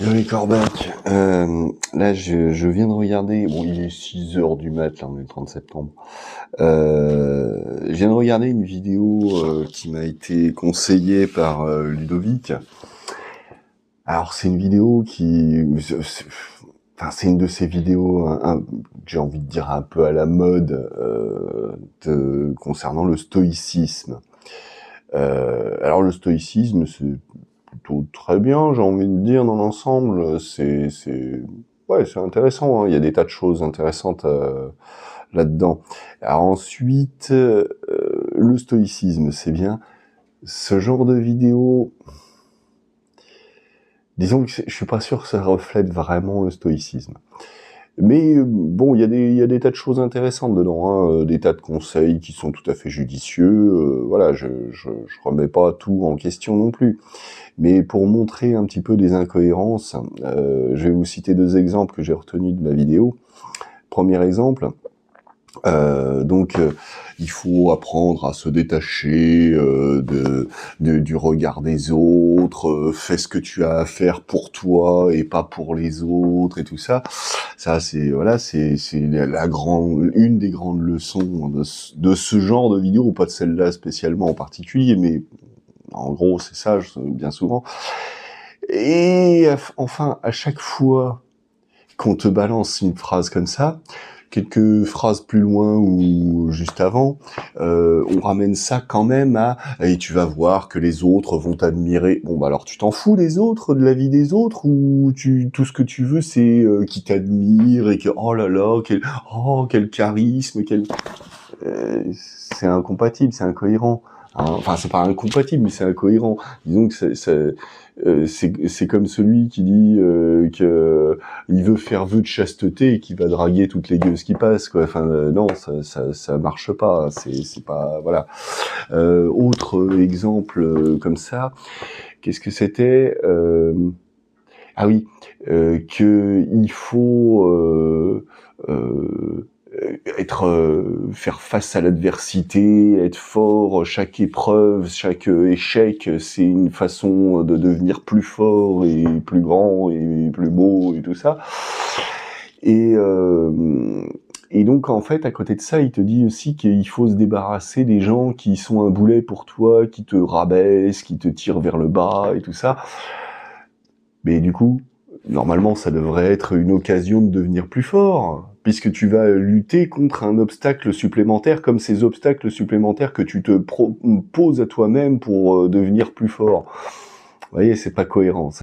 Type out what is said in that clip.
Oui, Corbac, là je viens de regarder, bon il est 6 heures du mat, là on est le 30 septembre, je viens de regarder une vidéo qui m'a été conseillée par Ludovic. Alors c'est une vidéo c'est une de ces vidéos, j'ai envie de dire un peu à la mode, concernant le stoïcisme. Alors le stoïcisme, c'est plutôt très bien, j'ai envie de dire, dans l'ensemble. Ouais, c'est intéressant, hein. Il y a des tas de choses intéressantes là-dedans. Alors ensuite, le stoïcisme, c'est bien. Ce genre de vidéo, disons que je suis pas sûr que ça reflète vraiment le stoïcisme. Mais bon, il y a des tas de choses intéressantes dedans, hein, des tas de conseils qui sont tout à fait judicieux. Voilà, je remets pas tout en question non plus. Mais pour montrer un petit peu des incohérences, je vais vous citer 2 exemples que j'ai retenus de la vidéo. Premier exemple, il faut apprendre à se détacher du regard des autres, fais ce que tu as à faire pour toi et pas pour les autres et tout ça. Ça c'est une des grandes leçons de ce genre de vidéo, pas de celle-là spécialement en particulier, mais en gros c'est ça bien souvent. Et enfin, à chaque fois qu'on te balance une phrase comme ça, quelques phrases plus loin ou juste avant, on ramène ça quand même à « et tu vas voir que les autres vont t'admirer ». Bon, bah alors tu t'en fous des autres, de la vie des autres, ou tout ce que tu veux c'est qu'ils t'admirent et que « oh là là, quel charisme, c'est incompatible, c'est incohérent. Hein. Enfin, c'est pas incompatible, mais c'est incohérent. Disons que c'est comme celui qui dit que il veut faire vœu de chasteté et qui va draguer toutes les gueuses qui passent, quoi. Enfin, non, ça marche pas. C'est pas, voilà. Autre exemple comme ça. Qu'est-ce que c'était Ah oui, que il faut faire face à l'adversité, être fort, chaque épreuve, chaque échec, c'est une façon de devenir plus fort et plus grand et plus beau et tout ça. Et donc en fait, à côté de ça, il te dit aussi qu'il faut se débarrasser des gens qui sont un boulet pour toi, qui te rabaissent, qui te tirent vers le bas et tout ça. Mais du coup, normalement, ça devrait être une occasion de devenir plus fort, puisque tu vas lutter contre un obstacle supplémentaire, comme ces obstacles supplémentaires que tu te poses à toi-même pour devenir plus fort. Vous voyez, c'est pas cohérent, ça.